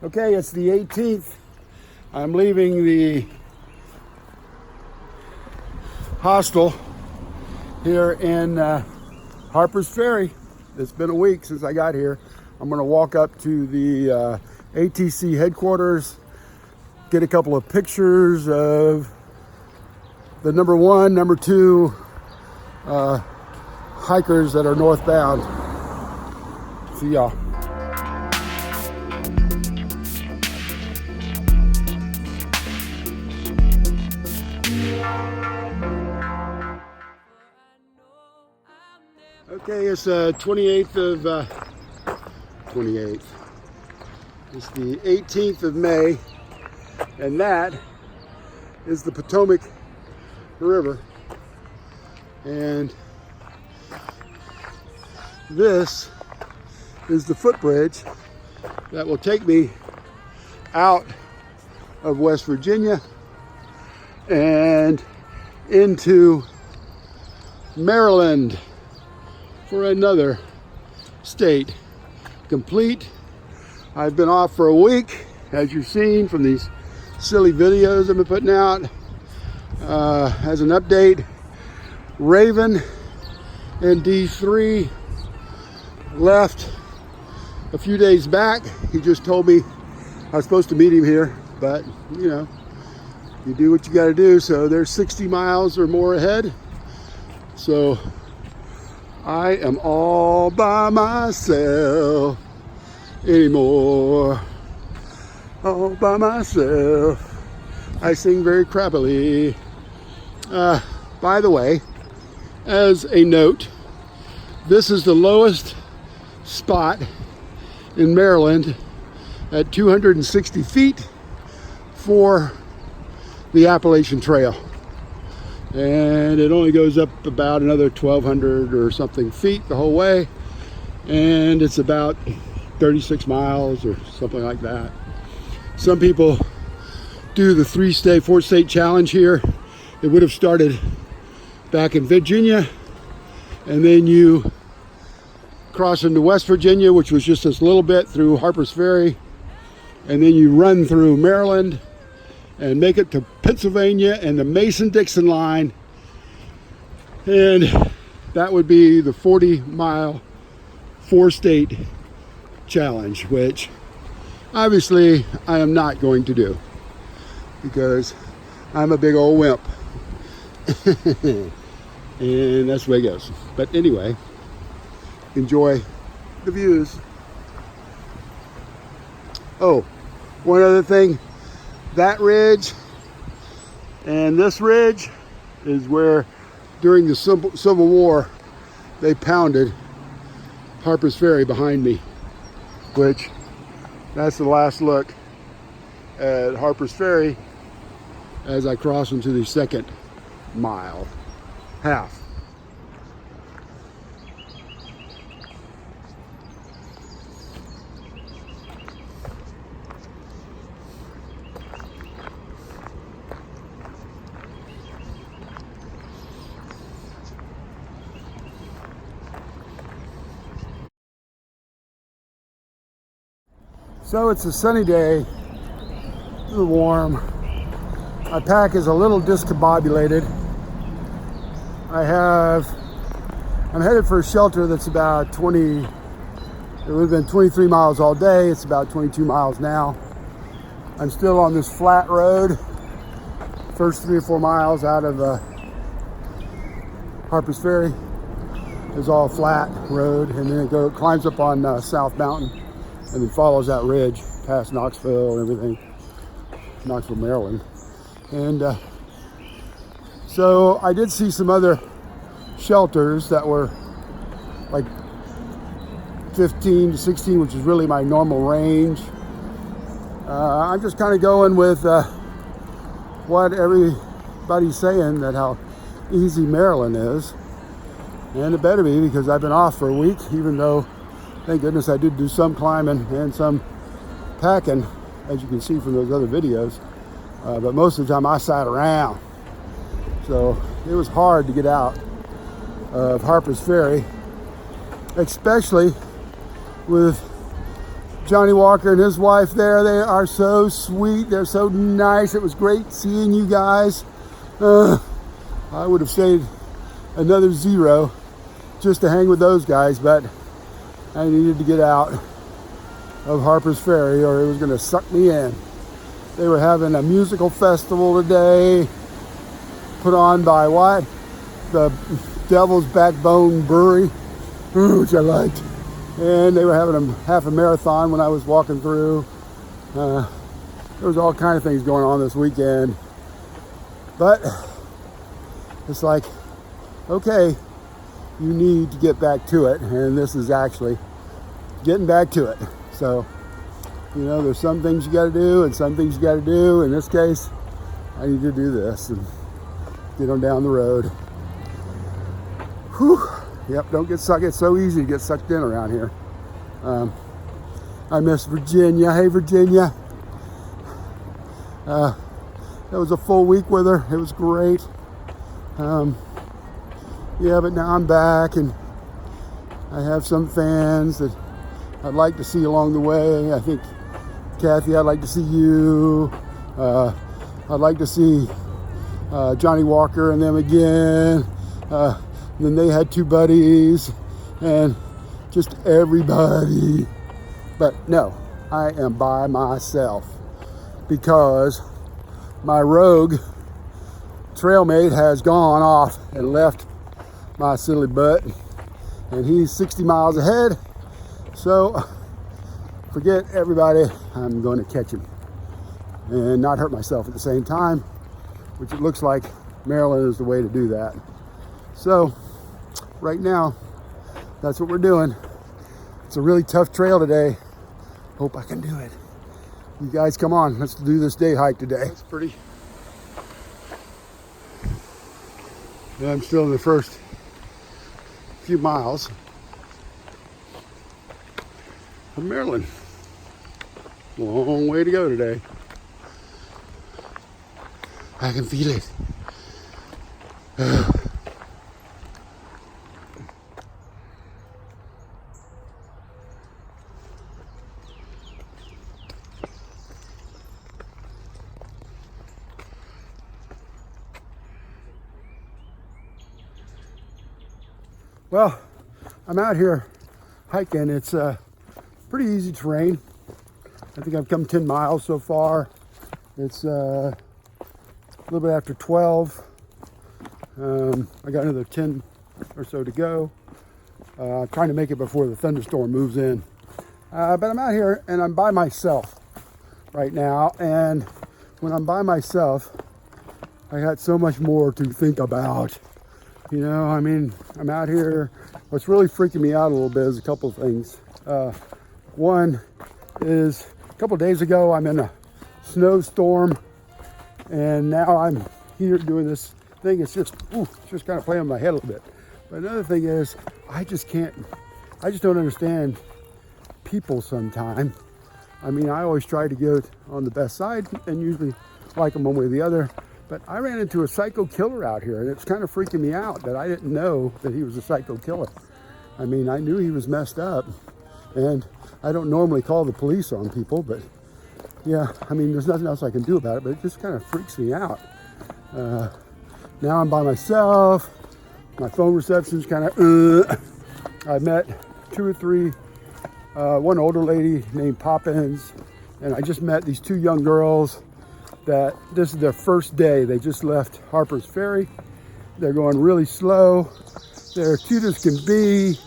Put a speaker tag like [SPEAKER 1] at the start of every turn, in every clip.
[SPEAKER 1] Okay, it's the 18th. I'm leaving the hostel here in Harper's Ferry. It's been a week since I got here. I'm going to walk up to the ATC headquarters, get a couple of pictures of the number 1, number 2 hikers that are northbound. See y'all. Okay, it's 28th of 28th. It's the 18th of May, and that is the Potomac River. And this is the footbridge that will take me out of West Virginia and into Maryland for another state complete. I've been off for a week, as you've seen from these silly videos I've been putting out. As an update, Raven and D3 left a few days back. He just told me I was supposed to meet him here, but you know, you do what you got to do. So they're 60 miles or more ahead. So I am all by myself anymore. All by myself. I sing very crappily. By the way, as a note, this is the lowest spot in Maryland at 260 feet for the Appalachian Trail. And it only goes up about another 1,200 or something feet the whole way. And it's about 36 miles or something like that. Some people do the 4-state challenge here. It would have started back in Virginia, and then you cross into West Virginia, which was just this little bit through Harper's Ferry, and then you run through Maryland and make it to Pennsylvania and the Mason-Dixon line, and that would be the 40-mile 4-state challenge, which obviously I am not going to do because I'm a big old wimp. And that's the way it goes. But anyway, enjoy the views. Oh, one other thing. That ridge and this ridge is where during the Civil War they pounded Harper's Ferry behind me, which that's the last look at Harper's Ferry as I cross into the second mile half. So it's a sunny day, a little warm. My pack is a little discombobulated. I'm headed for a shelter that's about it would have been 23 miles all day. It's about 22 miles now. I'm still on this flat road. First 3 or 4 miles out of Harper's Ferry is all flat road, and then it climbs up on South Mountain, and then follows that ridge past Knoxville and everything, Knoxville, Maryland. And so I did see some other shelters that were like 15 to 16, which is really my normal range. I'm just kind of going with what everybody's saying, that how easy Maryland is. And it better be, because I've been off for a week, even though, thank goodness, I did do some climbing and some packing, as you can see from those other videos. But most of the time I sat around. So it was hard to get out of Harper's Ferry, especially with Johnny Walker and his wife there. They are so sweet. They're so nice. It was great seeing you guys. I would have stayed another 0 just to hang with those guys, but I needed to get out of Harper's Ferry or it was going to suck me in. They were having a musical festival today, put on by what? The Devil's Backbone Brewery, which I liked. And they were having a half a marathon when I was walking through. There was all kind of things going on this weekend. But it's like, okay, you need to get back to it. And this is actually getting back to it. So, you know, there's some things you got to do and some things you got to do. In this case, I need to do this and get on down the road. Whew. Yep, don't get sucked. It's so easy to get sucked in around here. I miss Virginia. Hey, Virginia. That was a full week with her. It was great. Yeah, but now I'm back and I have some fans that I'd like to see along the way. I think, Kathy, I'd like to see you. I'd like to see Johnny Walker and them again. Then they had 2 buddies and just everybody. But no, I am by myself because my rogue trailmate has gone off and left my silly butt and he's 60 miles ahead. So forget everybody, I'm going to catch him and not hurt myself at the same time, which it looks like Maryland is the way to do that. So right now, that's what we're doing. It's a really tough trail today. Hope I can do it. You guys come on, let's do this day hike today. It's pretty. Yeah, I'm still in the first few miles of Maryland. Long way to go today. I can feel it. Well, I'm out here hiking. It's pretty easy terrain. I think I've come 10 miles so far. It's a little bit after 12. I got another 10 or so to go. Trying to make it before the thunderstorm moves in. But I'm out here and I'm by myself right now. And when I'm by myself, I got so much more to think about. You know, I mean, I'm out here. What's really freaking me out a little bit is a couple of things. One is a couple of days ago, I'm in a snowstorm, and now I'm here doing this thing. It's just kind of playing in my head a little bit. But another thing is, I just don't understand people sometimes. I mean, I always try to go on the best side and usually like them one way or the other. But I ran into a psycho killer out here, and it's kind of freaking me out that I didn't know that he was a psycho killer. I mean, I knew he was messed up, and I don't normally call the police on people, but yeah, I mean, there's nothing else I can do about it, but it just kind of freaks me out. Now I'm by myself. My phone reception's kind of, I met 2 or 3, one older lady named Poppins, and I just met these 2 young girls that this is their first day. They just left Harper's Ferry. They're going really slow. They're cute as can be,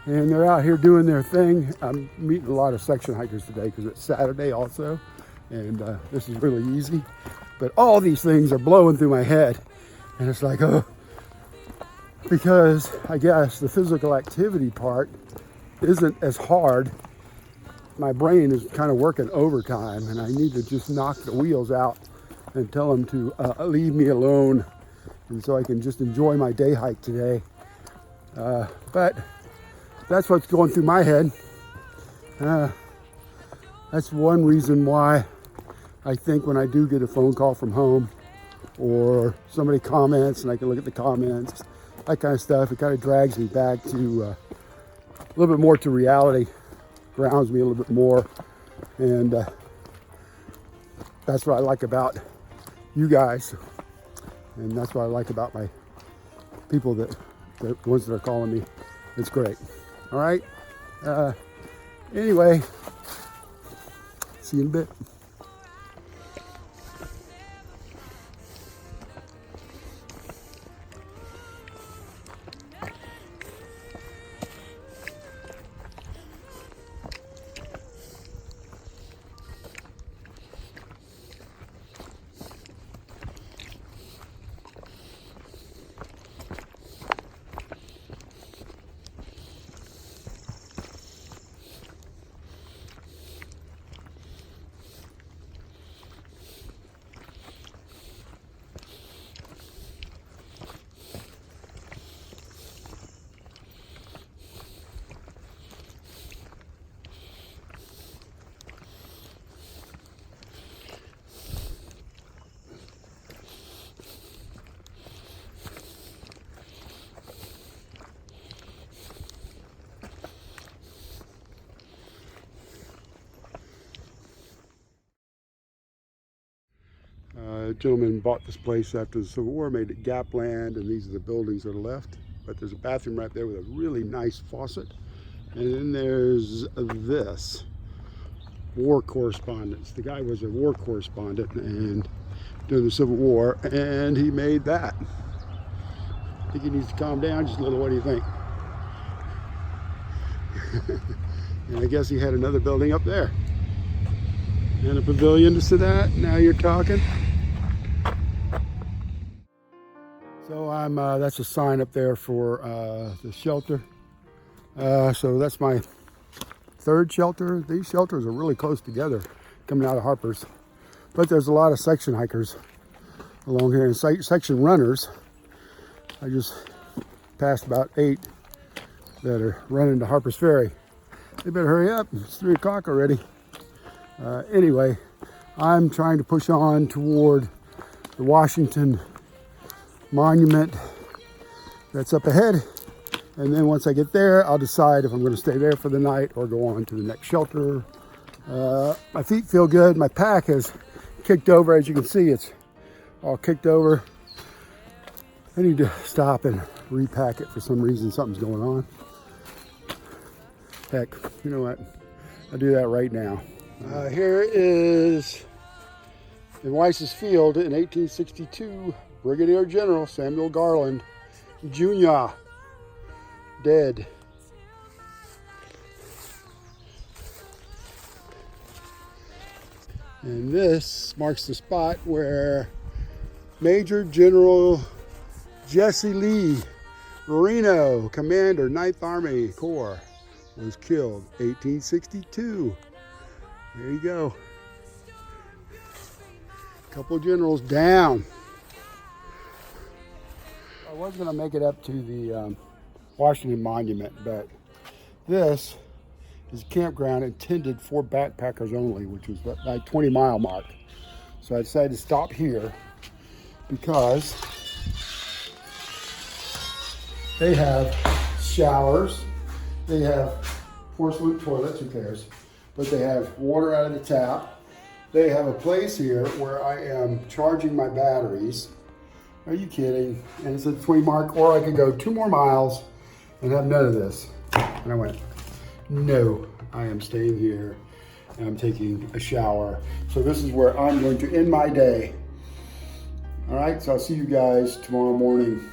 [SPEAKER 1] and they're out here doing their thing. I'm meeting a lot of section hikers today because it's Saturday also, and this is really easy. But all these things are blowing through my head, and it's like, oh, because I guess the physical activity part isn't as hard. My brain is kind of working overtime, and I need to just knock the wheels out and tell them to leave me alone, and so I can just enjoy my day hike today. But that's what's going through my head. That's one reason why I think when I do get a phone call from home or somebody comments and I can look at the comments, that kind of stuff, it kind of drags me back to a little bit more to reality. grounds me a little bit more. And that's what I like about you guys. And that's what I like about my people, the ones that are calling me. It's great. All right. Anyway, see you in a bit. A gentleman bought this place after the Civil War, made it gap land, and these are the buildings that are left. But there's a bathroom right there with a really nice faucet. And then there's this, war correspondence. The guy was a war correspondent and during the Civil War, and he made that. I think he needs to calm down just a little. What do you think? And I guess he had another building up there. And a pavilion to sit at. Now you're talking. So that's a sign up there for the shelter. So that's my third shelter. These shelters are really close together coming out of Harper's. But there's a lot of section hikers along here and section runners. I just passed about 8 that are running to Harper's Ferry. They better hurry up. It's 3 o'clock already. Anyway, I'm trying to push on toward the Washington Monument that's up ahead. And then once I get there, I'll decide if I'm going to stay there for the night or go on to the next shelter. My feet feel good. My pack has kicked over. As you can see, it's all kicked over. I need to stop and repack it for some reason. Something's going on. Heck, you know what? I'll do that right now. Here is in Weiss's Field in 1862, Brigadier General Samuel Garland Jr. dead. And this marks the spot where Major General Jesse Lee Marino, Commander 9th Army Corps, was killed 1862. There you go. A couple of generals down. I was going to make it up to the Washington Monument, but this is a campground intended for backpackers only, which was like 20-mile mark. So I decided to stop here because they have showers, they have porcelain toilets, who cares, but they have water out of the tap. They have a place here where I am charging my batteries. Are you kidding? And it's a 20 mark, or I could go 2 more miles and have none of this. And I went, no, I am staying here and I'm taking a shower. So this is where I'm going to end my day. All right, so I'll see you guys tomorrow morning.